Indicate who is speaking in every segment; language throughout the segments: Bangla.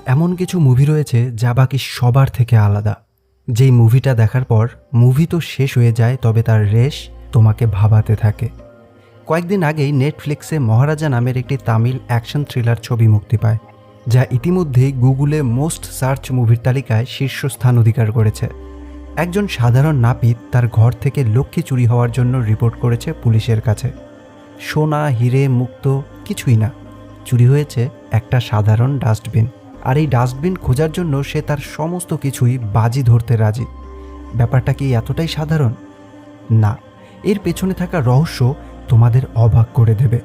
Speaker 1: এমন কিছু মুভি রয়েছে যা বাকি সবার থেকে আলাদা। যেই মুভিটা দেখার পর মুভি তো শেষ হয়ে যায়, তবে তার রেশ তোমাকে ভাবাতে থাকে। কয়েকদিন আগেই নেটফ্লিক্সে মহারাজা নামের একটি তামিল অ্যাকশন থ্রিলার ছবি মুক্তি পায়, যা ইতিমধ্যেই গুগলে মোস্ট সার্চ মুভির তালিকায় শীর্ষস্থান অধিকার করেছে। একজন সাধারণ নাপিত তার ঘর থেকে লক্ষ্মী চুরি হওয়ার জন্য রিপোর্ট করেছে পুলিশের কাছে। সোনা, হিরে, মুক্তো কিছুই না, চুরি হয়েছে একটা সাধারণ ডাস্টবিন। আর এই ডাস্টবিন খোঁজার জন্য সে তার সমস্ত কিছুই বাজি ধরতে রাজি। ব্যাপারটা কি এতটাই সাধারণ? না, এর পেছনে থাকা রহস্য তোমাদের অবাক করে দেবে।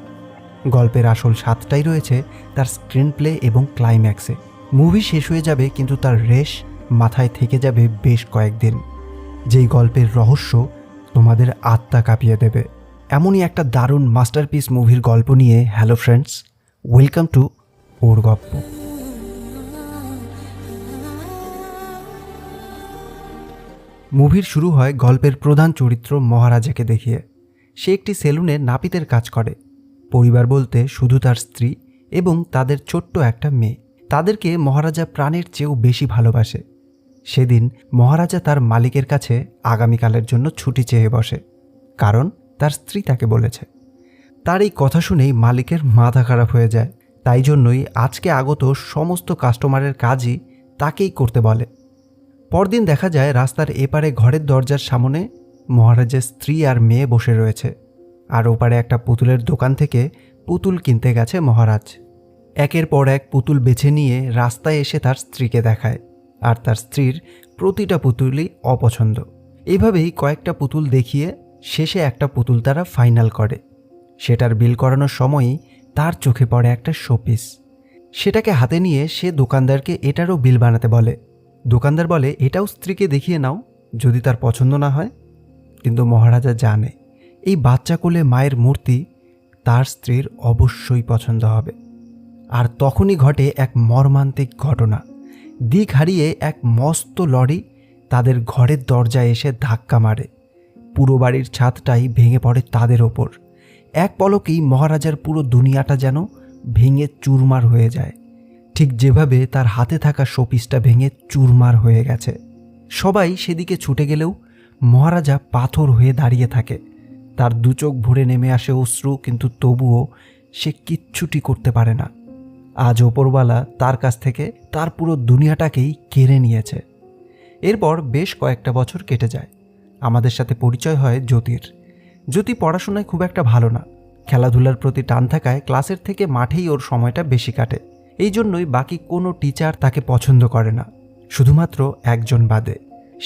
Speaker 1: গল্পের আসল স্বাদটাই রয়েছে তার স্ক্রিন প্লে এবং ক্লাইম্যাক্সে। মুভি শেষ হয়ে যাবে, কিন্তু তার রেশ মাথায় থেকে যাবে বেশ কয়েকদিন। যেই গল্পের রহস্য তোমাদের আত্মা কাঁপিয়ে দেবে। এমনই একটা দারুণ মাস্টারপিস মুভির গল্প নিয়ে হ্যালো ফ্রেন্ডস, ওয়েলকাম টু ওর গল্প। মুভির শুরু হয় গল্পের প্রধান চরিত্র মহারাজাকে দেখিয়ে। সে একটি সেলুনে নাপিতের কাজ করে। পরিবার বলতে শুধু তার স্ত্রী এবং তাদের ছোট্ট একটা মেয়ে। তাদেরকে মহারাজা প্রাণের চেয়েও বেশি ভালোবাসে। সেদিন মহারাজা তার মালিকের কাছে আগামীকালের জন্য ছুটি চেয়ে বসে, কারণ তার স্ত্রী তাকে বলেছে। তার এই কথা শুনেই মালিকের মাথা খারাপ হয়ে যায়। তাই জন্যই আজকে আগত সমস্ত কাস্টমারের কাজই তাকেই করতে বলে। পরদিন দেখা যায় রাস্তার এপারে ঘরের দরজার সামনে মহারাজের স্ত্রী আর মেয়ে বসে রয়েছে, আর ওপারে একটা পুতুলের দোকান থেকে পুতুল কিনতে গেছে মহারাজ। একের পর এক পুতুল বেছে নিয়ে রাস্তায় এসে তার স্ত্রীকে দেখায়, আর তার স্ত্রীর প্রতিটা পুতুলই অপছন্দ। এভাবেই কয়েকটা পুতুল দেখিয়ে শেষে একটা পুতুল তারা ফাইনাল করে। সেটার বিল করানোর সময়ই তার চোখে পড়ে একটা শোপিস। সেটাকে হাতে নিয়ে সে দোকানদারকে এটারও বিল বানাতে বলে। দোকানদার বলে এটাও স্ত্রীকে দেখিয়ে নাও যদি তার পছন্দ না হয়। কিন্তু মহারাজা জানে এই বাচ্চা কোলে মায়ের মূর্তি তার স্ত্রীর অবশ্যই পছন্দ হবে। আর তখনই ঘটে এক মর্মান্তিক ঘটনা। দিক হারিয়ে এক মস্ত লরি তাদের ঘরের দরজায় এসে ধাক্কা মারে। পুরো বাড়ির ছাদটাই ভেঙে পড়ে তাদের ওপর। এক পলকেই মহারাজার পুরো দুনিয়াটা যেন ভেঙে চুরমার হয়ে যায়, ঠিক যেভাবে তার হাতে থাকা শোপিসটা ভেঙে চুরমার হয়ে গেছে। সবাই সেদিকে ছুটে গেলেও মহারাজা পাথর হয়ে দাঁড়িয়ে থাকে। তার দু চোখ ভরে নেমে আসে অশ্রু, কিন্তু তবুও সে কিচ্ছুটি করতে পারে না। আজ ওপরওয়ালা তার কাছ থেকে তার পুরো দুনিয়াটাকেই কেড়ে নিয়েছে। এরপর বেশ কয়েকটা বছর কেটে যায়। আমাদের সাথে পরিচয় হয় জ্যোতির। জ্যোতি পড়াশোনায় খুব একটা ভালো না। খেলাধুলার প্রতি টান থাকায় ক্লাসের থেকে মাঠেই ওর সময়টা বেশি কাটে। এই জন্যই বাকি কোনো টিচার তাকে পছন্দ করে না, শুধুমাত্র একজন বাদে।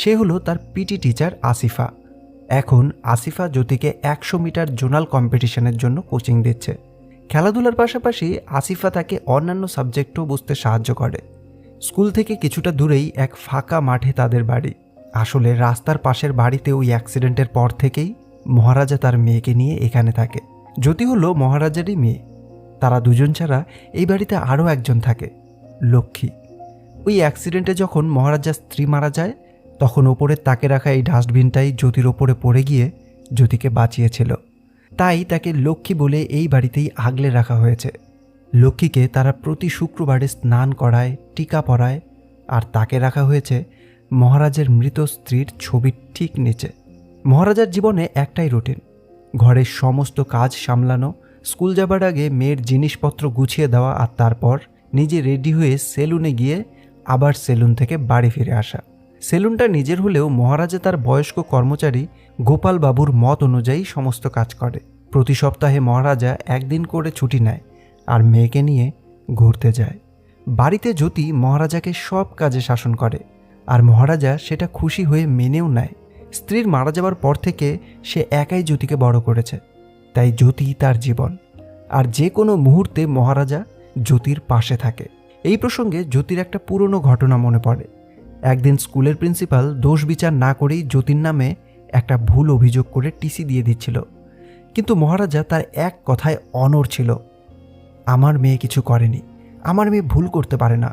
Speaker 1: সে হলো তার পিটি টিচার আসিফা। এখন আসিফা জ্যোতিকে 100 মিটার জোনাল কম্পিটিশনের জন্য কোচিং দিচ্ছে। খেলাধুলার পাশাপাশি আসিফা তাকে অন্যান্য সাবজেক্টও বুঝতে সাহায্য করে। স্কুল থেকে কিছুটা দূরেই এক ফাঁকা মাঠে তাদের বাড়ি। আসলে রাস্তার পাশের বাড়িতে ওই অ্যাক্সিডেন্টের পর থেকেই মহারাজা তার মেয়েকে নিয়ে এখানে থাকে। জ্যোতি হলো মহারাজারই মেয়ে। তারা দুজন ছাড়া এই বাড়িতে আরও একজন থাকে, লক্ষ্মী। ওই অ্যাক্সিডেন্টে যখন মহারাজার স্ত্রী মারা যায়, তখন ওপরে তাকে রাখা এই ডাস্টবিনটাই জ্যোতির ওপরে পড়ে গিয়ে জ্যোতিকে বাঁচিয়েছিল। তাই তাকে লক্ষ্মী বলে এই বাড়িতেই আগলে রাখা হয়েছে। লক্ষ্মীকে তারা প্রতি শুক্রবারে স্নান করায়, টিকা পরায়, আর তাকে রাখা হয়েছে মহারাজের মৃত স্ত্রীর ছবির ঠিক নিচে। মহারাজার জীবনে একটাই রুটিন, ঘরের সমস্ত কাজ সামলানো, স্কুল যাবার আগে মেয়ের জিনিসপত্র গুছিয়ে দেওয়া, আর তারপর নিজে রেডি হয়ে সেলুনে গিয়ে আবার সেলুন থেকে বাড়ি ফিরে আসা। সেলুনটা নিজের হলেও মহারাজা তার বয়স্ক কর্মচারী গোপাল বাবুর মত অনুযায়ী সমস্ত কাজ করে। প্রতি সপ্তাহে মহারাজা একদিন করে ছুটি নেয় আর মেয়েকে নিয়ে ঘুরতে যায়। বাড়িতে জ্যোতি মহারাজাকে সব কাজে শাসন করে, আর মহারাজা সেটা খুশি হয়ে মেনেও নেয়। স্ত্রীর মারা যাবার পর থেকে সে একাই জ্যোতিকে বড় করেছে, তাই জ্যোতি তার জীবন। আর যে কোনো মুহূর্তে মহারাজা জ্যোতির পাশে থাকে। এই প্রসঙ্গে জ্যোতির একটা পুরনো ঘটনা মনে পড়ে। একদিন স্কুলের প্রিন্সিপাল দোষ বিচার না করেই জ্যোতির নামে একটা ভুল অভিযোগ করে টিসি দিয়ে দিচ্ছিল। কিন্তু মহারাজা তার এক কথায় অনড় ছিল, আমার মেয়ে কিছু করেনি, আমার মেয়ে ভুল করতে পারে না।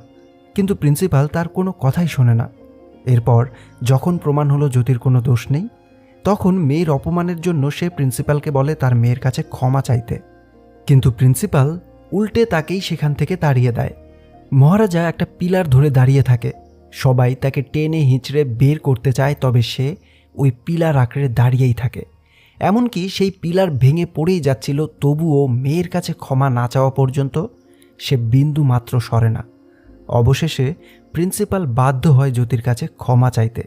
Speaker 1: কিন্তু প্রিন্সিপাল তার কোনো কথাই শোনে না। এরপর যখন প্রমাণ হলো জ্যোতির কোনো দোষ নেই, তখন মেয়ের অপমানের জন্য সে প্রিন্সিপালকে বলে তার মেয়ের কাছে ক্ষমা চাইতে। কিন্তু প্রিন্সিপাল উল্টে তাকেই সেখান থেকে তাড়িয়ে দেয়। মহারাজা একটা পিলার ধরে দাঁড়িয়ে থাকে। সবাই তাকে টেনে হিঁচড়ে বের করতে চায়, তবে সে ওই পিলার আঁকড়ে দাঁড়িয়েই থাকে। এমনকি সেই পিলার ভেঙে পড়েই যাচ্ছিল, তবুও মেয়ের কাছে ক্ষমা না চাওয়া পর্যন্ত সে বিন্দু মাত্র সরে না। অবশেষে প্রিন্সিপাল বাধ্য হয় জ্যোতির কাছে ক্ষমা চাইতে।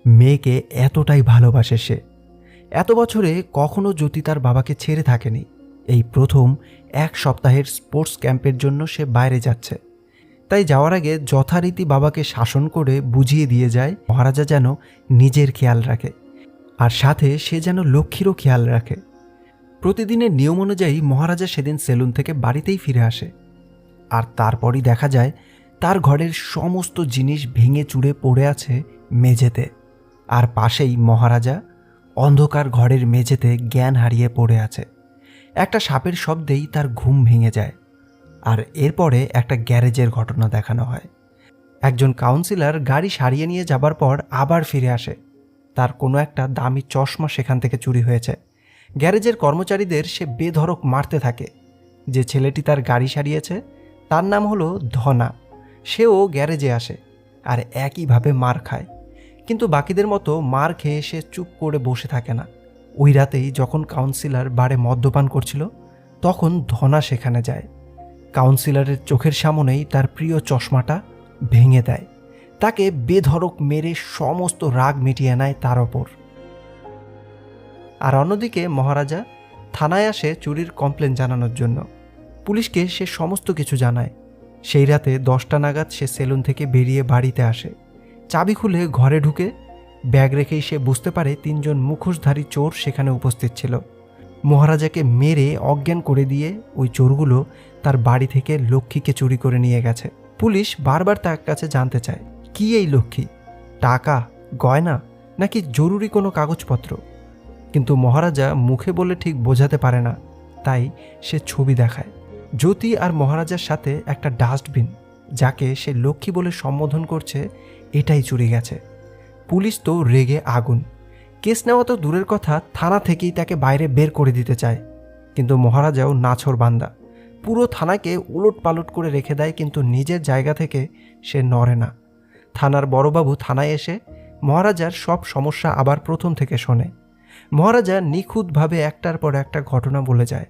Speaker 1: মেয়েকে এতটাই ভালোবাসে সে। এত বছরে কখনো জ্যোতি তার বাবাকে ছেড়ে থাকেনি। এই প্রথম 1 সপ্তাহের স্পোর্টস ক্যাম্পের জন্য সে বাইরে যাচ্ছে। তাই যাওয়ার আগে যথারীতি বাবাকে শাসন করে বুঝিয়ে দিয়ে যায় মহারাজা যেন নিজের খেয়াল রাখে, আর সাথে সে যেন লক্ষ্মীরও খেয়াল রাখে। প্রতিদিনের নিয়ম অনুযায়ী মহারাজা সেদিন সেলুন থেকে বাড়িতেই ফিরে আসে। আর তারপরই দেখা যায় তার ঘরের সমস্ত জিনিস ভেঙে চুরে পড়ে আছে মেঝেতে। আর পাশেই মহারাজা অন্ধকার ঘরের মেঝেতে জ্ঞান হারিয়ে পড়ে আছে। একটা সাপের শব্দেই তার ঘুম ভেঙে যায়। আর এরপরে একটা গ্যারেজের ঘটনা দেখানো হয়। একজন কাউন্সিলর গাড়ি সারিয়ে নিয়ে যাবার পর আবার ফিরে আসে। তার কোনো একটা দামি চশমা সেখান থেকে চুরি হয়েছে। গ্যারেজের কর্মচারীদের সে বেধড়ক মারতে থাকে। যে ছেলেটি তার গাড়ি সারিয়েছে তার নাম হলো ধনা। সেও গ্যারেজে আসে আর একইভাবে মার খায়, কিন্তু বাকিদের মতো মার খেয়ে সে চুপ করে বসে থাকে না। ওই রাতেই যখন কাউন্সিলর বারে মদ্যপান করছিল, তখন ধনা সেখানে যায়। কাউন্সিলরের চোখের সামনেই তার প্রিয় চশমাটা ভেঙে দেয়। তাকে বেধড়ক মেরে সমস্ত রাগ মিটিয়ে নেয় তার ওপর। আর অন্যদিকে মহারাজা থানায় আসে চুরির কমপ্লেন জানানোর জন্য। পুলিশকে সে সমস্ত কিছু জানায়। সেই রাতে 10টা নাগাদ সে সেলুন থেকে বেরিয়ে বাড়িতে আসে। চাবি খুলে ঘরে ঢুকে ব্যাগ রেখেই সে বুঝতে পারে 3 জন মুখোশধারী চোর সেখানে উপস্থিত ছিল। মহারাজাকে মেরে অজ্ঞান করে দিয়ে ওই চোরগুলো তার বাড়ি থেকে লক্ষ্মীকে চুরি করে নিয়ে গেছে। পুলিশ বারবার তার কাছে জানতে চায়, কি এই লক্ষ্মী? টাকা, গয়না, নাকি জরুরি কোনো কাগজপত্র? কিন্তু মহারাজা মুখে বলে ঠিক বোঝাতে পারে না। তাই সে ছবি দেখায় জ্যোতি আর মহারাজার সাথে একটা ডাস্টবিন, যাকে সে লক্ষ্মী বলে সম্বোধন করছে, এটাই চুরি গেছে। পুলিশ তো রেগে আগুন। কেস নেওয়া তো দূরের কথা, থানা থেকেই তাকে বাইরে বের করে দিতে চায়। কিন্তু মহারাজাও নাছোড়বান্দা। পুরো থানাকে উলট পালট করে রেখে দেয়, কিন্তু নিজের জায়গা থেকে সে নড়ে না। থানার বড়বাবু থানায় এসে মহারাজার সব সমস্যা আবার প্রথম থেকে শোনে। মহারাজা নিখুঁতভাবে একটার পর একটা ঘটনা বলে যায়,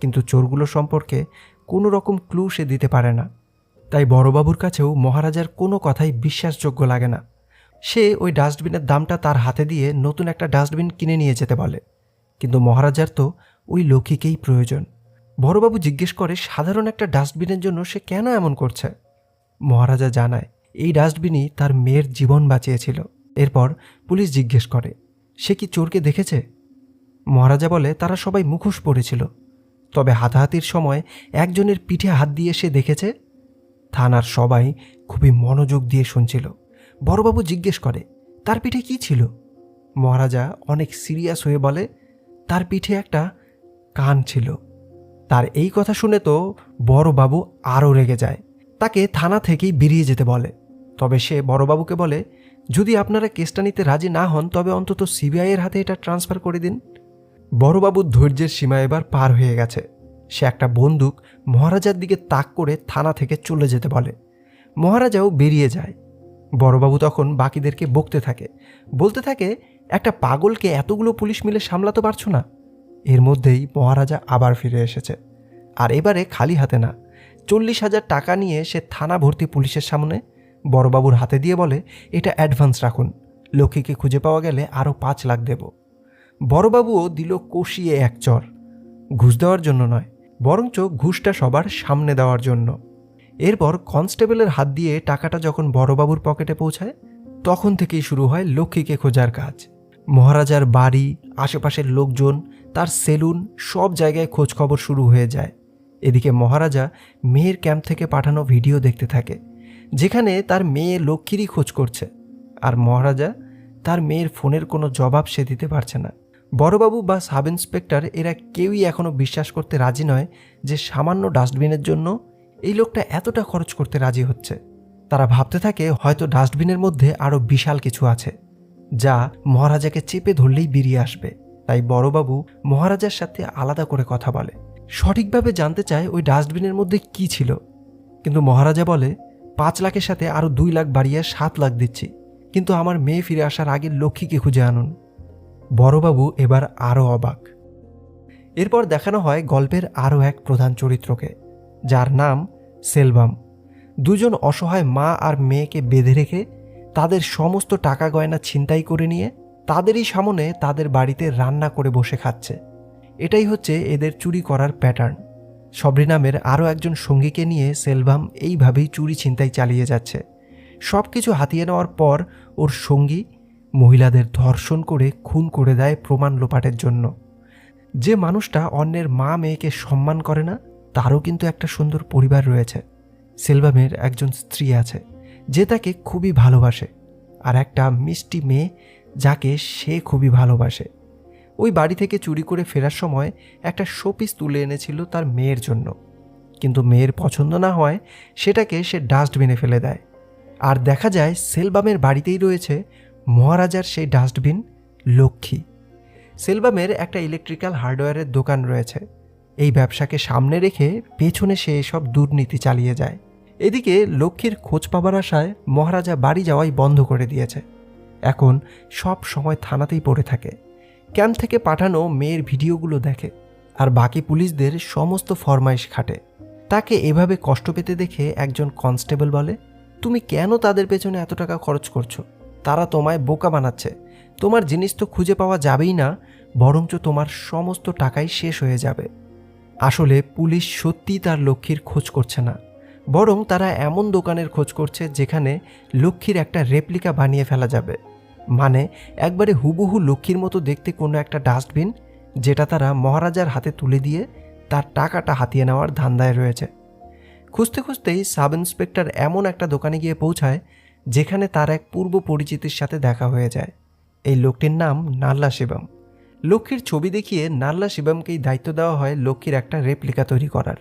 Speaker 1: কিন্তু চোরগুলো সম্পর্কে কোনো রকম ক্লু সে দিতে পারে না। তাই বড়বাবুর কাছেও মহারাজার কোনো কথাই বিশ্বাসযোগ্য লাগে না। সে ওই ডাস্টবিনের দামটা তার হাতে দিয়ে নতুন একটা ডাস্টবিন কিনে নিয়ে যেতে বলে, কিন্তু মহারাজার তো ওই লক্ষ্মীকেই প্রয়োজন। বড়বাবু জিজ্ঞেস করে সাধারণ একটা ডাস্টবিনের জন্য সে কেন এমন করছে। মহারাজা জানায় এই ডাস্টবিনই তার মেয়ের জীবন বাঁচিয়েছিল। এরপর পুলিশ জিজ্ঞেস করে, সে কি চোরকে দেখেছে? মহারাজা বলে তারা সবাই মুখোশ পরেছিল, তবে হাতাহাতির সময় একজনের পিঠে হাত দিয়ে সে দেখেছে। থানার সবাই খুবই মনোযোগ দিয়ে শুনছিল। বড়বাবু জিজ্ঞেস করে, তার পিঠে কি ছিল? মহারাজা অনেক সিরিয়াস হয়ে বলে, তার পিঠে একটা কান ছিল। তার এই কথা শুনে তো বড়বাবু আরও রেগে যায়। তাকে থানা থেকেই বেরিয়ে যেতে বলে। তবে সে বড়বাবুকে বলে, যদি আপনারা কেসটা নিতে রাজি না হন তবে অন্তত সিবিআইয়ের হাতে এটা ট্রান্সফার করে দিন। বড়বাবুর ধৈর্যের সীমা এবার পার হয়ে গেছে। সে একটা বন্দুক মহারাজার দিকে তাক করে থানা থেকে চলে যেতে বলে। মহারাজাও বেরিয়ে যায়। বড়বাবু তখন বাকিদেরকে বকতে থাকে, বলতে থাকে, একটা পাগলকে এতগুলো পুলিশ মিলে সামলাতে পারছো না। এর মধ্যেই মহারাজা আবার ফিরে এসেছে, আর এবারে খালি হাতে না। 40,000 টাকা নিয়ে সে থানা ভর্তি পুলিশের সামনে বড়বাবুর হাতে দিয়ে বলে, এটা অ্যাডভান্স রাখুন, লক্ষ্মীকে খুঁজে পাওয়া গেলে আরও 5 লাখ দেব। বড়বাবুও দিল কষিয়ে এক চর। ঘুষ দেওয়ার জন্য নয়, বরঞ্চ ঘুষটা সবার সামনে দেওয়ার জন্য। এরপর কনস্টেবলের হাত দিয়ে টাকাটা যখন বড়বাবুর পকেটে পৌঁছায়, তখন থেকেই শুরু হয় লক্ষ্মীকে খোঁজার কাজ। মহারাজার বাড়ি, আশেপাশের লোকজন, তার সেলুন, সব জায়গায় খোঁজ খবর শুরু হয়ে যায়। এদিকে মহারাজা মেয়ের ক্যাম্প থেকে পাঠানো ভিডিও দেখতে থাকে, যেখানে তার মেয়ে লক্ষ্মীরই খোঁজ করছে। আর মহারাজা তার মেয়ের ফোনের কোনো জবাব সে দিতে পারছে না। বড়বাবু বা সাব ইন্সপেক্টর এরা কেউই এখনও বিশ্বাস করতে রাজি নয় যে সামান্য ডাস্টবিনের জন্য এই লোকটা এতটা খরচ করতে রাজি হচ্ছে। তারা ভাবতে থাকে হয়তো ডাস্টবিনের মধ্যে আরও বিশাল কিছু আছে, যা মহারাজাকে চেপে ধরলেই বেরিয়ে আসবে। তাই বড়বাবু মহারাজার সাথে আলাদা করে কথা বলে, সঠিকভাবে জানতে চায় ওই ডাস্টবিনের মধ্যে কি ছিল। কিন্তু মহারাজা বলে 5 লাখের সাথে আরও 2 লাখ বাড়িয়ে 7 লাখ দিচ্ছি, কিন্তু আমার মেয়ে ফিরে আসার আগে লক্ষ্মীকে খুঁজে আনুন। বড়বাবু এবার আরও অবাক। এরপর দেখানো হয় গল্পের আরও এক প্রধান চরিত্রকে, যার নাম সেলভাম। দুজন অসহায় মা আর মেয়েকে বেঁধে রেখে তাদের সমস্ত টাকা গয়না ছিনতাই করে নিয়ে তাদেরই সামনে তাদের বাড়িতে রান্না করে বসে খাচ্ছে। এটাই হচ্ছে এদের চুরি করার প্যাটার্ন। সবরি নামের আরও একজন সঙ্গীকে নিয়ে সেলভাম এইভাবেই চুরি ছিনতাই চালিয়ে যাচ্ছে। সব কিছু হাতিয়ে নেওয়ার পর ওর সঙ্গী মহিলাদের ধর্ষণ করে খুন করে দেয় প্রমাণ লোপাটের জন্য। যে মানুষটা অন্যের মা মেয়েকে সম্মান করে না, তারও কিন্তু একটা সুন্দর পরিবার রয়েছে। সেলভামের একজন স্ত্রী আছে যে তাকে খুবই ভালোবাসে, আর একটা মিষ্টি মেয়ে যাকে সে খুবই ভালোবাসে। ওই বাড়ি থেকে চুরি করে ফেরার সময় একটা শোপিস তুলে এনেছিল তার মেয়ের জন্য, কিন্তু মেয়ের পছন্দ না হয় সেটাকে সে ডাস্টবিনে ফেলে দেয়। আর দেখা যায় সেলভামের বাড়িতেই রয়েছে মহারাজার সেই ডাস্টবিন লক্ষ্মী। সেলভামের একটা ইলেকট্রিক্যাল হার্ডওয়্যারের দোকান রয়েছে। এই ব্যবসাকে সামনে রেখে পেছনে সে এসব দুর্নীতি চালিয়ে যায়। এদিকে লক্ষ্মীর খোঁজ পাবার আশায় মহারাজা বাড়ি যাওয়াই বন্ধ করে দিয়েছে। এখন সব সময় থানাতেই পড়ে থাকে। ক্যাম্প থেকে পাঠানো মেয়ের ভিডিওগুলো দেখে আর বাকি পুলিশদের সমস্ত ফরমাইশ খাটে। তাকে এভাবে কষ্ট পেতে দেখে একজন কনস্টেবল বলে, তুমি কেন তাদের পেছনে এত টাকা খরচ করছো? তারা তোমায় বোকা বানাচ্ছে। তোমার জিনিস তো খুঁজে পাওয়া যাবেই না, বরঞ্চ তোমার সমস্ত টাকাই শেষ হয়ে যাবে। আসলে পুলিশ সত্যিই তার লক্ষ্মীর খোঁজ করছে না, বরং তারা এমন দোকানের খোঁজ করছে যেখানে লক্ষ্মীর একটা রেপ্লিকা বানিয়ে ফেলা যাবে। মানে একবারে হুবহু লক্ষ্মীর মতো দেখতে কোনো একটা ডাস্টবিন, যেটা তারা মহারাজার হাতে তুলে দিয়ে তার টাকাটা হাতিয়ে নেওয়ার ধান্দায় রয়েছে। খুঁজতে খুঁজতেই সাব ইন্সপেক্টর এমন একটা দোকানে গিয়ে পৌঁছায় যেখানে তার এক পূর্ব পরিচিতির সাথে দেখা হয়ে যায়। এই লোকটির নাম নাল্লা শিবম। লক্ষ্মীর ছবি দেখিয়ে নাল্লা শিবমকেই দায়িত্ব দেওয়া হয় লক্ষ্মীর একটা রেপ্লিকা তৈরি করার।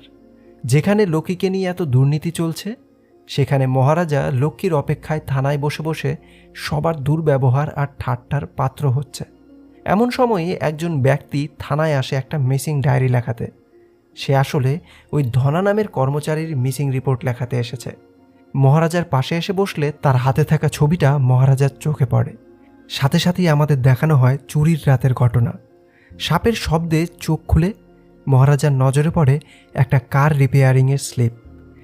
Speaker 1: যেখানে লক্ষ্মীকে নিয়ে এত দুর্নীতি চলছে, সেখানে মহারাজা লক্ষ্মীর অপেক্ষায় থানায় বসে বসে সবার দুর্ব্যবহার আর ঠাট্টার পাত্র হচ্ছে। এমন সময়ে একজন ব্যক্তি থানায় আসে একটা মিসিং ডায়েরি লেখাতে। সে আসলে ওই ধনা নামের কর্মচারীর মিসিং রিপোর্ট লেখাতে এসেছে। মহারাজার পাশে এসে বসলে তার হাতে থাকা ছবিটা মহারাজার চোখে পড়ে। সাথে সাথেই আমাদের দেখানো হয় চুরির রাতের ঘটনা। সাপের শব্দে চোখ খুলে মহারাজার নজরে পড়ে একটা কার রিপেয়ারিংয়ের স্লিপ।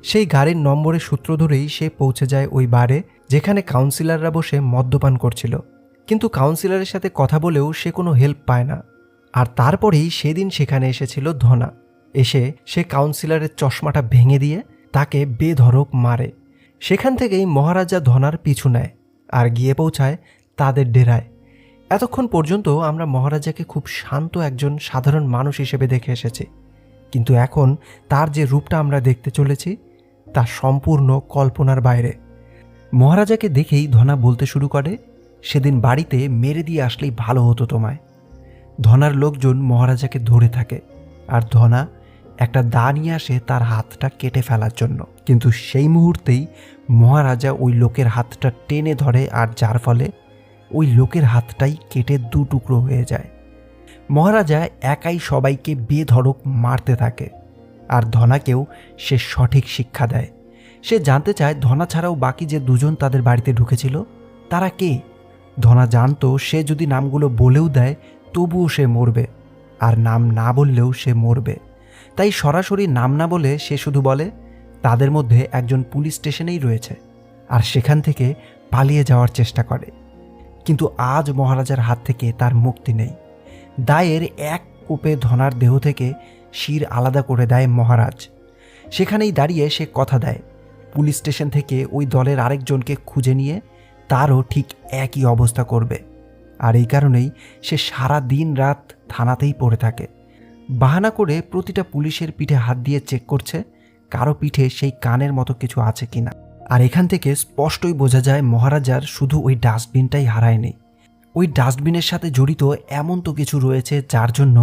Speaker 1: সেই গাড়ির নম্বরের সূত্র ধরেই সে পৌঁছে যায় ওই বারে যেখানে কাউন্সিলররা বসে মদ্যপান করছিল। কিন্তু কাউন্সিলরের সাথে কথা বলেও সে কোনো হেল্প পায় না। আর তারপরেই সেদিন সেখানে এসেছিল ধনা। এসে সে কাউন্সিলরের চশমাটা ভেঙে দিয়ে তাকে বেধড়ক মারে। সেখান থেকেই মহারাজা ধনার পিছু নেয় আর গিয়ে পৌঁছায় তাদের ডেরায়। এতক্ষণ পর্যন্ত আমরা মহারাজাকে খুব শান্ত একজন সাধারণ মানুষ হিসেবে দেখে এসেছি, কিন্তু এখন তার যে রূপটা আমরা দেখতে চলেছি তা সম্পূর্ণ কল্পনার বাইরে। মহারাজাকে দেখেই ধনা বলতে শুরু করে, সেদিন বাড়িতে মেরে দিয়ে আসলেই ভালো হতো তোমায়। ধনার লোকজন মহারাজাকে ধরে থাকে আর ধনা একটা দা নিয়ে আসে তার হাতটা কেটে ফেলার জন্য, কিন্তু সেই মুহূর্তেই মহারাজা ওই লোকের হাতটা টেনে ধরে, আর যার ফলে ওই লোকের হাতটাই কেটে 2 টুকরো হয়ে যায়। মহারাজা একাই সবাইকে বেধড়ক মারতে থাকে আর ধনাকেও সে সঠিক শিক্ষা দেয়। সে জানতে চায় ধনা ছাড়াও বাকি যে 2জন তাদের বাড়িতে ঢুকেছিল তারা কে। ধনা জানতো সে যদি নামগুলো বলেও দেয় তবুও সে মরবে, আর নাম না বললেও সে মরবে। তাই সরাসরি নাম না বলে সে শুধু বলে তাদের মধ্যে একজন পুলিশ স্টেশনেই রয়েছে, আর সেখান থেকে পালিয়ে যাওয়ার চেষ্টা করে। কিন্তু আজ মহারাজার হাত থেকে তার মুক্তি নেই। দায়ের এক কোপে ধনার দেহ থেকে শির আলাদা করে দেয় মহারাজ। সেখানেই দাঁড়িয়ে সে কথা দেয় পুলিশ স্টেশন থেকে ওই দলের আরেকজনকে খুঁজে নিয়ে তারও ঠিক একই অবস্থা করবে। আর এই কারণেই সে সারা দিন রাত থানাতেই পড়ে থাকে। বাহানা করে প্রতিটা পুলিশের পিঠে হাত দিয়ে চেক করছে কারো পিঠে সেই কানের মতো কিছু আছে কিনা। আর এখান থেকে স্পষ্টই বোঝা যায় মহারাজার শুধু ওই ডাস্টবিনটাই হারায়নি, ওই ডাস্টবিনের সাথে জড়িত এমন তো কিছু রয়েছে যার জন্য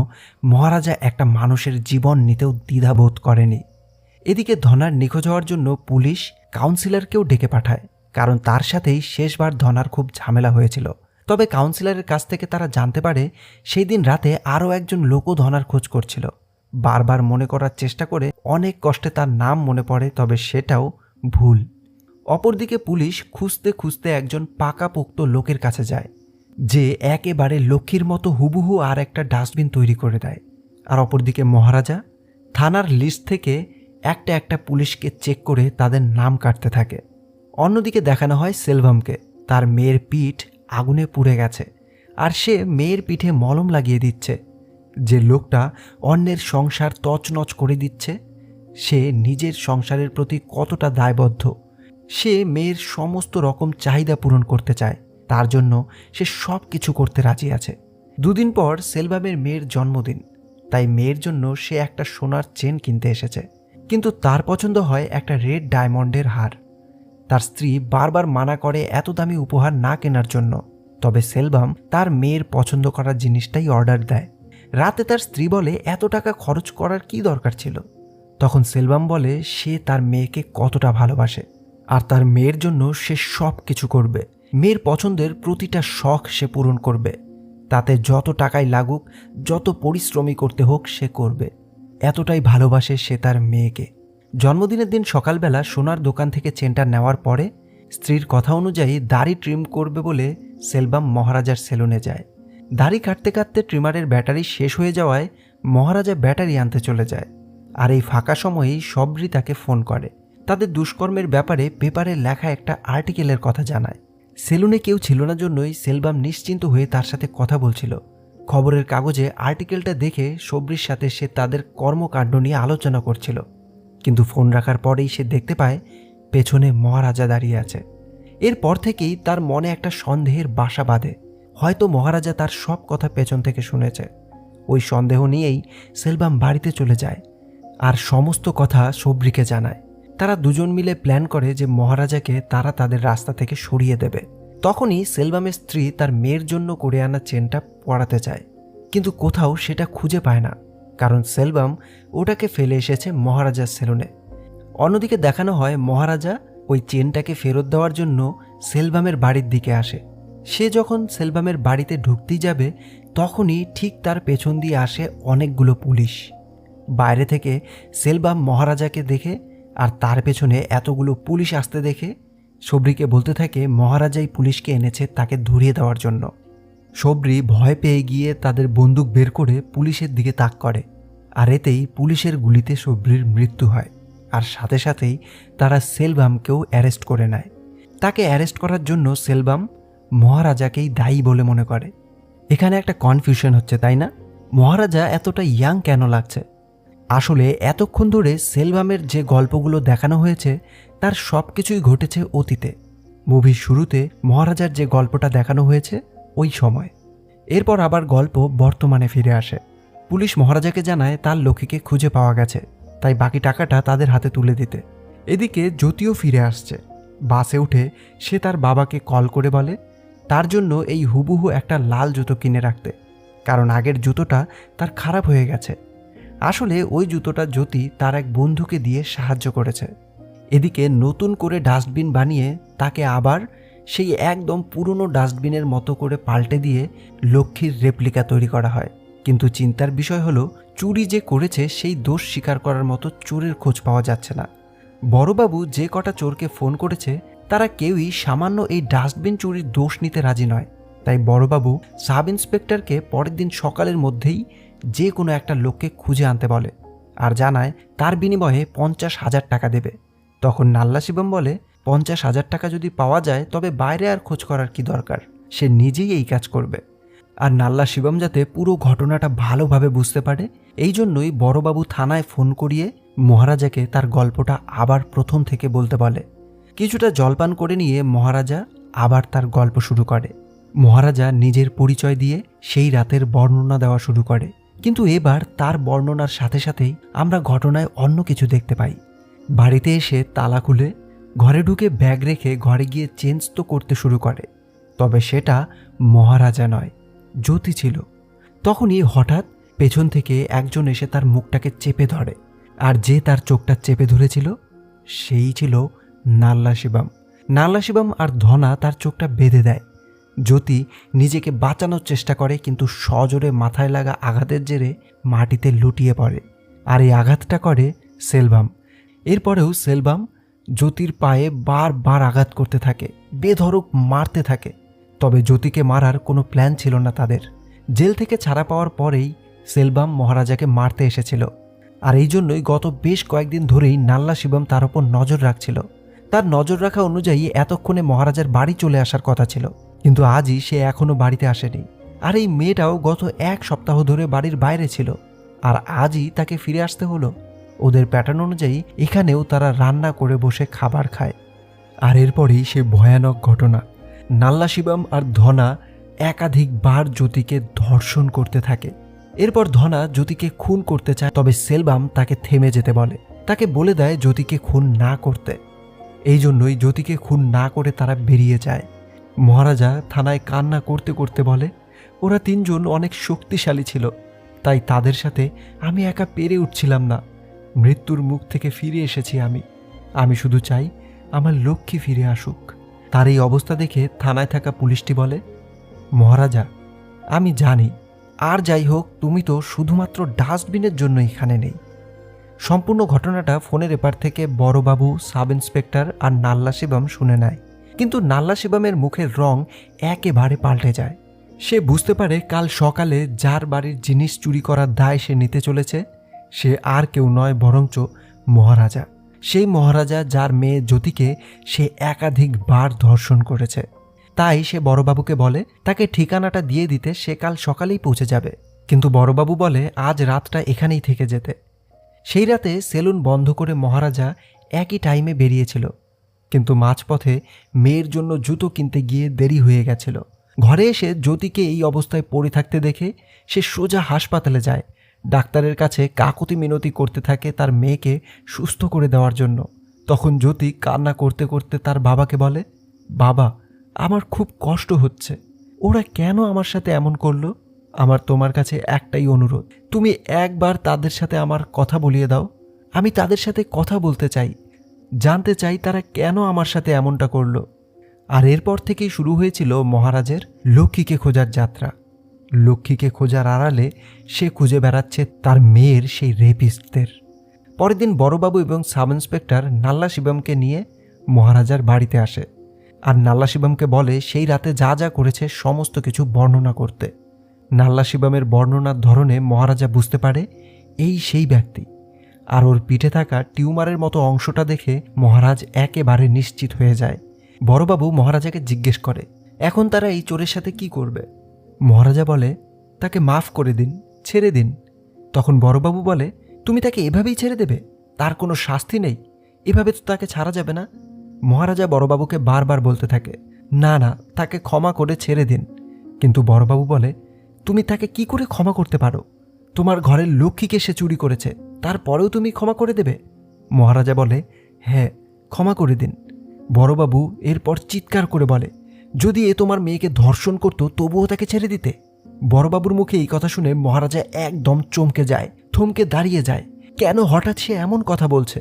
Speaker 1: মহারাজা একটা মানুষের জীবন নিতেও দ্বিধাবোধ করেনি। এদিকে ধনার নিখোঁজ হওয়ার জন্য পুলিশ কাউন্সিলরকেও ডেকে পাঠায়, কারণ তার সাথেই শেষবার ধনার খুব ঝামেলা হয়েছিল। তবে কাউন্সিলরের কাছ থেকে তারা জানতে পারে সেই দিন রাতে আরও একজন লোকও ধনার খোঁজ করছিল, বারবার মনে করার চেষ্টা করে অনেক কষ্টে তার নাম মনে পড়ে, তবে সেটাও ভুল। অপরদিকে পুলিশ খুঁজতে খুঁজতে একজন পাকাপোক্ত লোকের কাছে যায়, যে একেবারে লক্ষ্মীর মতো হুবহু আর একটা ডাস্টবিন তৈরি করে দেয়। আর অপরদিকে মহারাজা থানার লিস্ট থেকে একটা একটা পুলিশকে চেক করে তাদের নাম কাটতে থাকে। অন্যদিকে দেখানো হয় সেলভামকে, তার মেয়ের পিঠ আগুনে পুড়ে গেছে আর সে মেয়ের পিঠে মলম লাগিয়ে দিচ্ছে। যে লোকটা অন্যের সংসার তছনছ করে দিচ্ছে, সে নিজের সংসারের প্রতি কতটা দায়বদ্ধ। সে মেয়ের সমস্ত রকম চাহিদা পূরণ করতে চায়, তার জন্য সে সব কিছু করতে রাজি আছে। দুদিন পর সেলভামের মেয়ের জন্মদিন, তাই মেয়ের জন্য সে একটা সোনার চেন কিনতে এসেছে, কিন্তু তার পছন্দ হয় একটা রেড ডায়মন্ডের হার। তার স্ত্রী বারবার মানা করে এত দামি উপহার না কেনার জন্য, তবে সেলভাম তার মেয়ের পছন্দ করার জিনিসটাই অর্ডার দেয়। রাতে তার স্ত্রী বলে এত টাকা খরচ করার কি দরকার ছিল। তখন সেলভাম বলে সে তার মেয়েকে কতটা ভালোবাসে আর তার মেয়ের জন্য সে সব কিছু করবে। মেয়ের পছন্দের প্রতিটা শখ সে পূরণ করবে, তাতে যত টাকাই লাগুক, যত পরিশ্রমী করতে হোক সে করবে। এতটাই ভালোবাসে সে তার মেয়েকে। জন্মদিনের দিন সকালবেলা সোনার দোকান থেকে চেনটা নেওয়ার পরে স্ত্রীর কথা অনুযায়ী দাড়ি ট্রিম করবে বলে সেলভাম মহারাজার সেলুনে যায়। দাড়ি কাটতে কাটতে ট্রিমারের ব্যাটারি শেষ হয়ে যাওয়ায় মহারাজা ব্যাটারি আনতে চলে যায়। আর এই ফাঁকা সময়েই সবরি তাকে ফোন করে, তাদের দুষ্কর্মের ব্যাপারে পেপারে লেখা একটা আর্টিকেলের কথা জানায়। সেলুনে কেউ ছিল না জন্যই সেলভাম নিশ্চিন্ত হয়ে তার সাথে কথা বলছিল। খবরের কাগজে আর্টিকেলটা দেখে সবরির সাথে সে তাদের কর্মকাণ্ড নিয়ে আলোচনা করছিল, কিন্তু ফোন রাখার পরেই সে দেখতে পায় পেছনে মহারাজা দাঁড়িয়ে আছে। এরপর থেকেই তার মনে একটা সন্দেহের বাসা বাঁধে, হয়তো মহারাজা তার সব কথা পেছন থেকে শুনেছে। ওই সন্দেহ নিয়েই সেলভাম বাড়িতে চলে যায় আর সমস্ত কথা সবরিকে জানায়। তারা দুজন মিলে প্ল্যান করে যে মহারাজাকে তারা তাদের রাস্তা থেকে সরিয়ে দেবে। তখনই সেলভামের স্ত্রী তার মেয়ের জন্য করে আনা চেনটা পরাতে চায়, কিন্তু কোথাও সেটা খুঁজে পায় না, কারণ সেলভাম ওটাকে ফেলে এসেছে মহারাজার সেলুনে। অন্যদিকে দেখানো হয় মহারাজা ওই চেনটাকে ফেরত দেওয়ার জন্য সেলভামের বাড়ির দিকে আসে। সে যখন সেলভামের বাড়িতে ঢুকতেই যাবে, তখনই ঠিক তার পেছন দিয়ে আসে অনেকগুলো পুলিশ। বাইরে থেকে সেলভাম মহারাজাকে দেখে আর তার পেছনে এতগুলো পুলিশ আসতে দেখে সবরিকে বলতে থাকে মহারাজাই পুলিশকে এনেছে তাকে ধরিয়ে দেওয়ার জন্য। সবরি ভয় পেয়ে গিয়ে তাদের বন্দুক বের করে পুলিশের দিকে তাক করে, আর এতেই পুলিশের গুলিতে সবরির মৃত্যু হয়। আর সাথে সাথেই তারা সেলভামকেও অ্যারেস্ট করে নেয়। তাকে অ্যারেস্ট করার জন্য সেলভাম মহারাজাকেই দায়ী বলে মনে করে। এখানে একটা কনফিউশন হচ্ছে, তাই না? মহারাজা এতটা ইয়াং কেন লাগছে? আসলে এতক্ষণ ধরে সেলভামের যে গল্পগুলো দেখানো হয়েছে তার সব কিছুই ঘটেছে অতীতে। মুভির শুরুতে মহারাজার যে গল্পটা দেখানো হয়েছে ওই সময়। এরপর আবার গল্প বর্তমানে ফিরে আসে। পুলিশ মহারাজাকে জানায় তার লক্ষ্মীকে খুঁজে পাওয়া গেছে, তাই বাকি টাকাটা তাদের হাতে তুলে দিতে। এদিকে জ্যোতিও ফিরে আসছে। বাসে উঠে সে তার বাবাকে কল করে বলে তার জন্য এই হুবহু একটা লাল জুতো কিনে রাখতে, কারণ আগের জুতোটা তার খারাপ হয়ে গেছে। আসলে ওই জুতোটা জ্যোতি তার এক বন্ধুকে দিয়ে সাহায্য করেছে। এদিকে নতুন করে ডাস্টবিন বানিয়ে তাকে আবার সেই একদম পুরনো ডাস্টবিনের মতো করে পাল্টে দিয়ে লক্ষ্মীর রেপ্লিকা তৈরি করা হয়। কিন্তু চিন্তার বিষয় হলো চুরি যে করেছে সেই দোষ স্বীকার করার মতো চোরের খোঁজ পাওয়া যাচ্ছে না। বড়বাবু যে কটা চোরকে ফোন করেছে তারা কেউই সামান্য এই ডাস্টবিন চুরির দোষ নিতে রাজি নয়। তাই বড়বাবু সাব ইন্সপেক্টরকে পরের দিন সকালের মধ্যেই যে কোনো একটা লোককে খুঁজে আনতে বলে আর জানায় তার বিনিময়ে 50,000 টাকা দেবে। তখন নাল্লা শিবম বলে 50,000 টাকা যদি পাওয়া যায় তবে বাইরে আর খোঁজ করার কি দরকার, সে নিজেই এই কাজ করবে। আর নাল্লা শিবম যাতে পুরো ঘটনাটা ভালোভাবে বুঝতে পারে এই জন্যই বড়বাবু থানায় ফোন করিয়ে মহারাজাকে তার গল্পটা আবার প্রথম থেকে বলতে বলে। কিছুটা জলপান করে নিয়ে মহারাজা আবার তার গল্প শুরু করে। মহারাজা নিজের পরিচয় দিয়ে সেই রাতের বর্ণনা দেওয়া শুরু করে, কিন্তু এবার তার বর্ণনার সাথে সাথেই আমরা ঘটনায় অন্য কিছু দেখতে পাই। বাড়িতে এসে তালা খুলে ঘরে ঢুকে ব্যাগ রেখে ঘরে গিয়ে চেঞ্জ তো করতে শুরু করে, তবে সেটা মহারাজা নয়, জ্যোতি ছিল। তখনই হঠাৎ পেছন থেকে একজন এসে তার মুখটাকে চেপে ধরে, আর যে তার চোখটা চেপে ধরেছিল সেই ছিল নাল্লা শিবম। নাল্লা শিবম আর ধনা তার চোখটা বেঁধে দেয়। জ্যোতি নিজেকে বাঁচানোর চেষ্টা করে, কিন্তু সজোরে মাথায় লাগা আঘাতের জেরে মাটিতে লুটিয়ে পড়ে। আর এই আঘাতটা করে সেলভাম। এরপরেও সেলভাম জ্যোতির পায়ে বারবার আঘাত করতে থাকে, বেধড়ক মারতে থাকে। তবে জ্যোতিকে মারার কোনো প্ল্যান ছিল না তাদের। জেল থেকে ছাড়া পাওয়ার পরেই সেলভাম মহারাজাকে মারতে এসেছিল, আর এই জন্যই গত বেশ কয়েকদিন ধরেই নাল্লা শিবম তার ওপর নজর রাখছিল। তার নজর রাখা অনুযায়ী এতক্ষণে মহারাজার বাড়ি চলে আসার কথা ছিল, কিন্তু আজই সে এখনও বাড়িতে আসেনি। আর এই মেয়েটাও গত 1 সপ্তাহ ধরে বাড়ির বাইরে ছিল, আর আজই তাকে ফিরে আসতে হলো। ওদের প্যাটার্ন অনুযায়ী এখানেও তারা রান্না করে বসে খাবার খায়। আর এরপরেই সে ভয়ানক ঘটনা। নাল্লা শিবম আর ধনা একাধিকবার জ্যোতিকে ধর্ষণ করতে থাকে। এরপর ধনা জ্যোতিকে খুন করতে চায়, তবে সেলভাম তাকে থেমে যেতে বলে। তাকে বলে দেয় জ্যোতিকে খুন না করতে। এই জন্যই জ্যোতিকে খুন না করে তারা বেরিয়ে যায়। মহারাজা থানায় কান্না করতে করতে বলে, ওরা 3 জন অনেক শক্তিশালী ছিল, তাই তাদের সাথে আমি একা পেরে উঠছিলাম না। মৃত্যুর মুখ থেকে ফিরে এসেছি আমি শুধু চাই আমার লক্ষ্মী ফিরে আসুক। তার এই অবস্থা দেখে থানায় থাকা পুলিশটি বলে, মহারাজা আমি জানি, আর যাই হোক তুমি তো শুধুমাত্র ডাস্টবিনের জন্য এখানে নেই। সম্পূর্ণ ঘটনাটা ফোনের এপার থেকে বড়বাবু, সাব ইন্সপেক্টর আর নাল্লা শিবম শুনে নেয়। কিন্তু নাল্লা শিবমের মুখের রং একেবারে পাল্টে যায়। সে বুঝতে পারে কাল সকালে যার বাড়ির জিনিস চুরি করার দায় সে নিতে চলেছে, সে আর কেউ নয় বরঞ্চ মহারাজা। সেই মহারাজা যার মেয়ে জ্যোতিকে সে একাধিকবার ধর্ষণ করেছে। তাই সে বড়বাবুকে বলে তাকে ঠিকানাটা দিয়ে দিতে, সে কাল সকালেই পৌঁছে যাবে। কিন্তু বড়বাবু বলে আজ রাতটা এখানেই থেকে যেতে। সেই রাতে সেলুন বন্ধ করে মহারাজা একই টাইমে বেরিয়েছিল, কিন্তু মাঝপথে মেয়ের জন্য জুতো কিনতে গিয়ে দেরি হয়ে গেছিল। ঘরে এসে জ্যোতিকে এই অবস্থায় পড়ে থাকতে দেখে সে সোজা হাসপাতালে যায়। ডাক্তারের কাছে কাকুতি মিনতি করতে থাকে তার মেয়েকে সুস্থ করে দেওয়ার জন্য। তখন জ্যোতি কান্না করতে করতে তার বাবাকে বলে, বাবা আমার খুব কষ্ট হচ্ছে, ওরা কেন আমার সাথে এমন করলো? আমার তোমার কাছে একটাই অনুরোধ, তুমি একবার তাদের সাথে আমার কথা বলিয়ে দাও। আমি তাদের সাথে কথা বলতে চাই, জানতে চাই তারা কেন আমার সাথে এমনটা করলো। আর এরপর থেকেই শুরু হয়েছিল মহারাজের লক্ষ্মীকে খোঁজার যাত্রা। লক্ষ্মীকে খোঁজার আড়ালে সে খুঁজে বেড়াচ্ছে তার মেয়ের সেই রেপিস্টদের। পরের দিন বড়বাবু এবং সাব ইন্সপেক্টর নাল্লা শিবমকে নিয়ে মহারাজার বাড়িতে আসে, আর নাল্লা শিবমকে বলে সেই রাতে যা যা করেছে সমস্ত কিছু বর্ণনা করতে। নাল্লা শিবমের বর্ণনার ধরনে মহারাজা বুঝতে পারে এই সেই ব্যক্তি। আর ওর পিঠে থাকা টিউমারের মতো অংশটা দেখে মহারাজ একেবারে নিশ্চিত হয়ে যায়। বড়বাবু মহারাজাকে জিজ্ঞেস করে এখন তারা এই চোরের সাথে কি করবে। মহারাজা বলে তাকে মাফ করে দিন, ছেড়ে দিন। তখন বড়বাবু বলে তুমি তাকে এভাবেই ছেড়ে দেবে? তার কোনো শাস্তি নেই, এভাবে তো তাকে ছাড়া যাবে না। মহারাজা বড়বাবুকে বারবার বলতে থাকে না না, তাকে ক্ষমা করে ছেড়ে দিন। কিন্তু বড়বাবু বলে তুমি তাকে কি করে ক্ষমা করতে পারো? তোমার ঘরের লক্ষ্মীকে সে চুরি করেছে, তারপরেও তুমি ক্ষমা করে দেবে? মহারাজা বলে হ্যাঁ, ক্ষমা করে দিন। বড়বাবু এরপর চিৎকার করে বলে যদি এ তোমার মেয়েকে ধর্ষণ করতো তবুও তাকে ছেড়ে দিতে? বড়বাবুর মুখে এই কথা শুনে মহারাজা একদম চমকে যায়, থমকে দাঁড়িয়ে যায়। কেন হঠাৎ সে এমন কথা বলছে?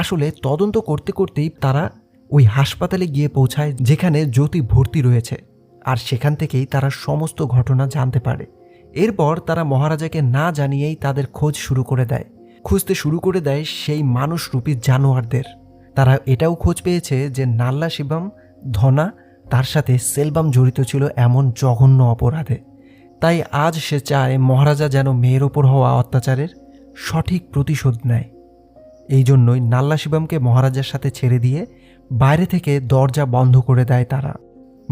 Speaker 1: আসলে তদন্ত করতে করতেই তারা ওই হাসপাতালে গিয়ে পৌঁছায় যেখানে জ্যোতি ভর্তি রয়েছে, আর সেখান থেকেই তারা সমস্ত ঘটনা জানতে পারে। এরপর তারা মহারাজাকে না জানিয়েই তাদের খোঁজ শুরু করে দেয়, খুঁজতে শুরু করে দেয় সেই মানুষরূপী জানোয়ারদের। তারা এটাও খোঁজ পেয়েছে যে নাল্লা শিবম, ধনা, তার সাথে সেলভাম জড়িত ছিল এমন জঘন্য অপরাধে। তাই আজ সে চায় মহারাজা যেন মেয়ের ওপর হওয়া অত্যাচারের সঠিক প্রতিশোধ নেয়। এই জন্যই নাল্লা শিবমকে মহারাজার সাথে ছেড়ে দিয়ে বাইরে থেকে দরজা বন্ধ করে দেয় তারা।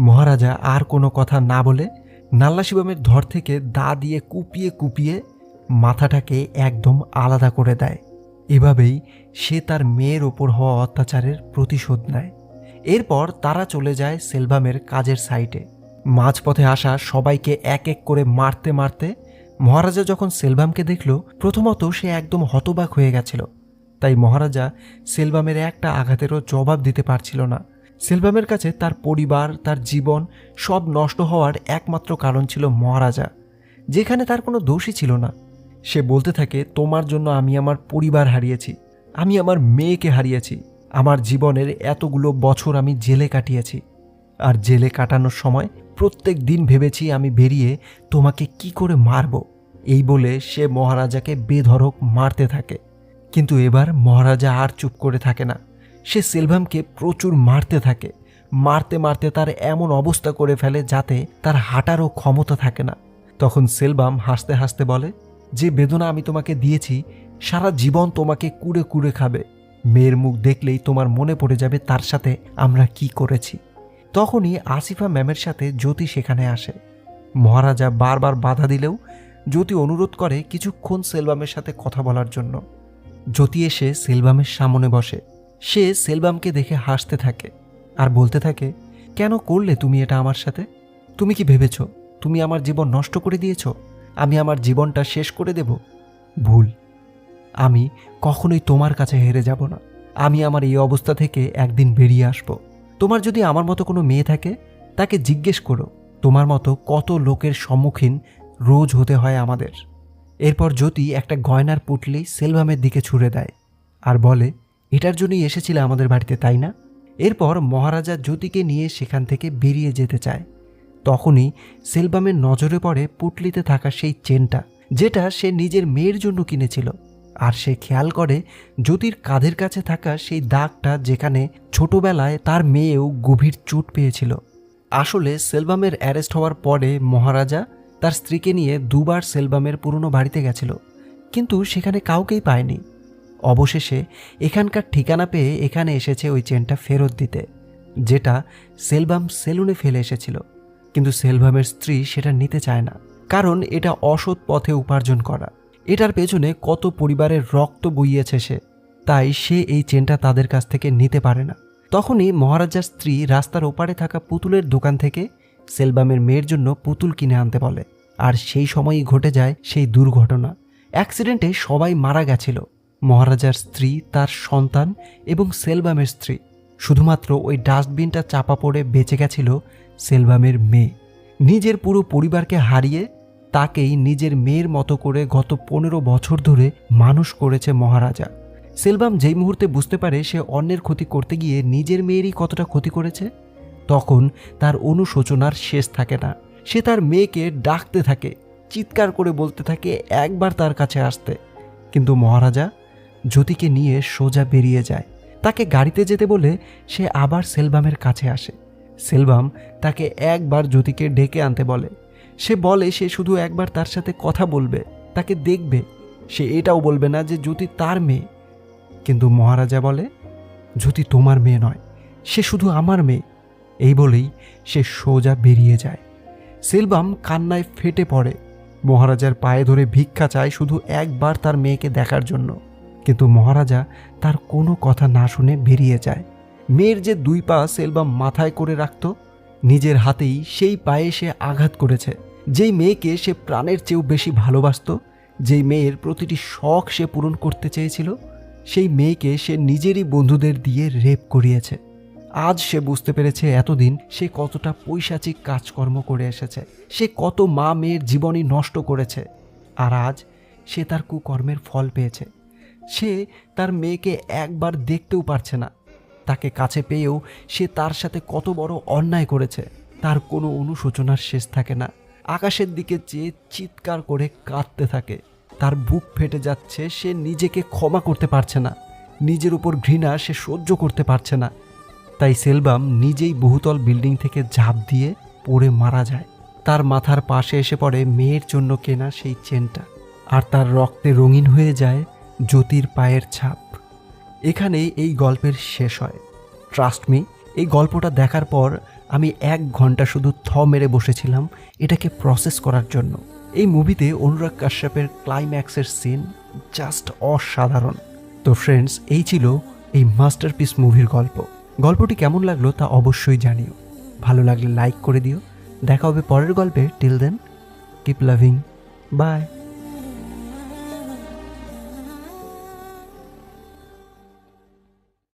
Speaker 1: মহারাজা আর কোনো কথা না বলে নাল্লা শিবমের ধর থেকে দা দিয়ে কুপিয়ে কুপিয়ে মাথাটাকে একদম আলাদা করে দেয়। এভাবেই সে তার মেয়ের ওপর হওয়া অত্যাচারের প্রতিশোধ নেয়। এরপর তারা চলে যায় সেলভামের কাজের সাইটে। মাঝপথে আসা সবাইকে এক এক করে মারতে মারতে মহারাজা যখন সেলভামকে দেখল, প্রথমত সে একদম হতবাক হয়ে গেছিল। তাই মহারাজা সেলভামের একটা আঘাতেরও জবাব দিতে পারছিল না। সেলভামের কাছে তার পরিবার, তার জীবন সব নষ্ট হওয়ার একমাত্র কারণ ছিল মহারাজা, যেখানে তার কোনো দোষই ছিল না। সে বলতে থাকে তোমার জন্য আমি আমার পরিবার হারিয়েছি, আমি আমার মেয়েকে হারিয়েছি, আমার জীবনের এতগুলো বছর আমি জেলে কাটিয়েছি। আর জেলে কাটানোর সময় প্রত্যেক দিন ভেবেছি আমি বেরিয়ে তোমাকে কি করে মারব, এই বলে সে মহারাজাকে বেধড়ক মারতে থাকে। কিন্তু এবার মহারাজা আর চুপ করে থাকে না। সে সেলভামকে প্রচুর মারতে থাকে। মারতে মারতে তার এমন অবস্থা করে ফেলে যাতে তার হাঁটারও ক্ষমতা থাকে না। তখন সেলভাম হাসতে হাসতে বলে, যে বেদনা আমি তোমাকে দিয়েছি সারা জীবন তোমাকে কুড়ে কুড়ে খাবে। মেয়ের মুখ দেখলেই তোমার মনে পড়ে যাবে তার সাথে আমরা কি করেছি। তখনই আসিফা ম্যামের সাথে জ্যোতি সেখানে আসে। মহারাজা বারবার বাধা দিলেও জ্যোতি অনুরোধ করে কিছুক্ষণ সেলভামের সাথে কথা বলার জন্য। জ্যোতি এসে সেলভামের সামনে বসে। সে সেলভামকে দেখে হাসতে থাকে আর বলতে থাকে, কেন করলে তুমি এটা আমার সাথে? তুমি কি ভেবেছ তুমি আমার জীবন নষ্ট করে দিয়েছ? আমি আমার জীবনটা শেষ করে দেব? ভুল। আমি কখনোই তোমার কাছে হেরে যাব না। আমি আমার এই অবস্থা থেকে একদিন বেরিয়ে আসব। তোমার যদি আমার মতো কোনো মেয়ে থাকে তাকে জিজ্ঞেস করো, তোমার মতো কত লোকের সম্মুখীন রোজ হতে হয় আমাদের। এরপর জ্যোতি একটা গয়নার পুটলি সেলভামের দিকে ছুঁড়ে দেয় আর বলে, এটার জন্যই এসেছিলে আমাদের বাড়িতে, তাই না? এরপর মহারাজা জ্যোতিকে নিয়ে সেখান থেকে বেরিয়ে যেতে চায়। তখনই সেলভামের নজরে পড়ে পুটলিতে থাকা সেই চেনটা, যেটা সে নিজের মেয়ের জন্য কিনেছিল। আর সে খেয়াল করে জ্যোতির কাঁধের কাছে থাকা সেই দাগটা, যেখানে ছোটবেলায় তার মেয়েও গভীর চোট পেয়েছিল। আসলে সেলভামের অ্যারেস্ট হওয়ার পরে মহারাজা তার স্ত্রীকে নিয়ে দুবার সেলভামের পুরনো বাড়িতে গেছিল, কিন্তু সেখানে কাউকেই পায়নি। অবশেষে এখানকার ঠিকানা পেয়ে এখানে এসেছে ওই চেনটা ফেরত দিতে, যেটা সেলভাম সেলুনে ফেলে এসেছিল। কিন্তু সেলভামের স্ত্রী সেটা নিতে চায় না, কারণ এটা অসৎ পথে উপার্জন করা। এটার পেছনে কত পরিবারের রক্ত বইয়েছে সে, তাই সে এই চেনটা তাদের কাছ থেকে নিতে পারে না। তখনই মহারাজার স্ত্রী রাস্তার ওপারে থাকা পুতুলের দোকান থেকে সেলভামের মেয়ের জন্য পুতুল কিনে আনতে বলে। আর সেই সময়ই ঘটে যায় সেই দুর্ঘটনা। অ্যাক্সিডেন্টে সবাই মারা গেছিল, মহারাজার স্ত্রী, তার সন্তান এবং সেলভামের স্ত্রী। শুধুমাত্র ওই ডাস্টবিনটা চাপা পড়ে বেঁচে গেছিল সেলভামের মেয়ে। নিজের পুরো পরিবারকে হারিয়ে তাকেই নিজের মেয়ের মতো করে গত 15 বছর ধরে মানুষ করেছে মহারাজা। সেলভাম যেই মুহূর্তে বুঝতে পারে সে অন্যের ক্ষতি করতে গিয়ে নিজের মেয়েরই কতটা ক্ষতি করেছে, তখন তার অনুশোচনার শেষ থাকে না। সে তার মেয়েকে ডাকতে থাকে, চিৎকার করে বলতে থাকে একবার তার কাছে আসতে। কিন্তু মহারাজা জ্যোতিকে নিয়ে সোজা বেরিয়ে যায়। তাকে গাড়িতে যেতে বলে সে আবার সেলভামের কাছে আসে। সেলভাম তাকে একবার জ্যোতিকে ডেকে আনতে বলে। সে বলে সে শুধু একবার তার সাথে কথা বলবে, তাকে দেখবে। সে এটাও বলবে না যে জ্যোতি তার মেয়ে। কিন্তু মহারাজা বলে, জ্যোতি তোমার মেয়ে নয়, সে শুধু আমার মেয়ে। এই বলেই সে সোজা বেরিয়ে যায়। সেলভাম কান্নায় ফেটে পড়ে, মহারাজার পায়ে ধরে ভিক্ষা চায় শুধু একবার তার মেয়েকে দেখার জন্য। কিন্তু মহারাজা তার কোনো কথা না শুনে বেরিয়ে যায়। মেয়ের যে 2 পা সেলভাম মাথায় করে রাখত, নিজের হাতেই সেই পায়ে সে আঘাত করেছে। যেই মেয়েকে সে প্রাণের চেয়েও বেশি ভালোবাসত, যেই মেয়ের প্রতিটি শখ সে পূরণ করতে চেয়েছিল, সেই মেয়েকে সে নিজেরই বন্ধুদের দিয়ে রেপ করিয়েছে। আজ সে বুঝতে পেরেছে এতদিন সে কতটা পৈশাচিক কাজকর্ম করে এসেছে। সে কত মা মেয়ের জীবনই নষ্ট করেছে, আর আজ সে তার কুকর্মের ফল পেয়েছে। সে তার মেয়েকে একবার দেখতেও পারছে না। তাকে কাছে পেয়েও সে তার সাথে কত বড় অন্যায় করেছে, তার কোনো অনুশোচনার শেষ থাকে না। আকাশের দিকে চেয়ে চিৎকার করে কাঁদতে থাকে। তার বুক ফেটে যাচ্ছে, সে নিজেকে ক্ষমা করতে পারছে না। নিজের উপর ঘৃণা সে সহ্য করতে পারছে না। তাই সেলভাম নিজেই বহুতল বিল্ডিং থেকে ঝাঁপ দিয়ে পড়ে মারা যায়। তার মাথার পাশে এসে পড়ে মেয়ের জন্য কেনা সেই চেনটা, আর তার রক্তে রঙিন হয়ে যায় জ্যোতির পায়ের ছাপ। এখানেই এই গল্পের শেষ হয়। ট্রাস্ট মি, এই গল্পটা দেখার পর আমি 1 ঘন্টা শুধু মেরে বসেছিলাম এটাকে প্রসেস করার জন্য। এই মুভিতে অনুরাগ কাশ্যপের ক্লাইম্যাক্সের সিন জাস্ট অসাধারণ। তো ফ্রেন্ডস, এই ছিল এই মাস্টারপিস মুভির গল্প। গল্পটি কেমন লাগলো তা অবশ্যই জানিও। ভালো লাগলে লাইক করে দিও। দেখা হবে পরের গল্পে। Till then, keep loving, by.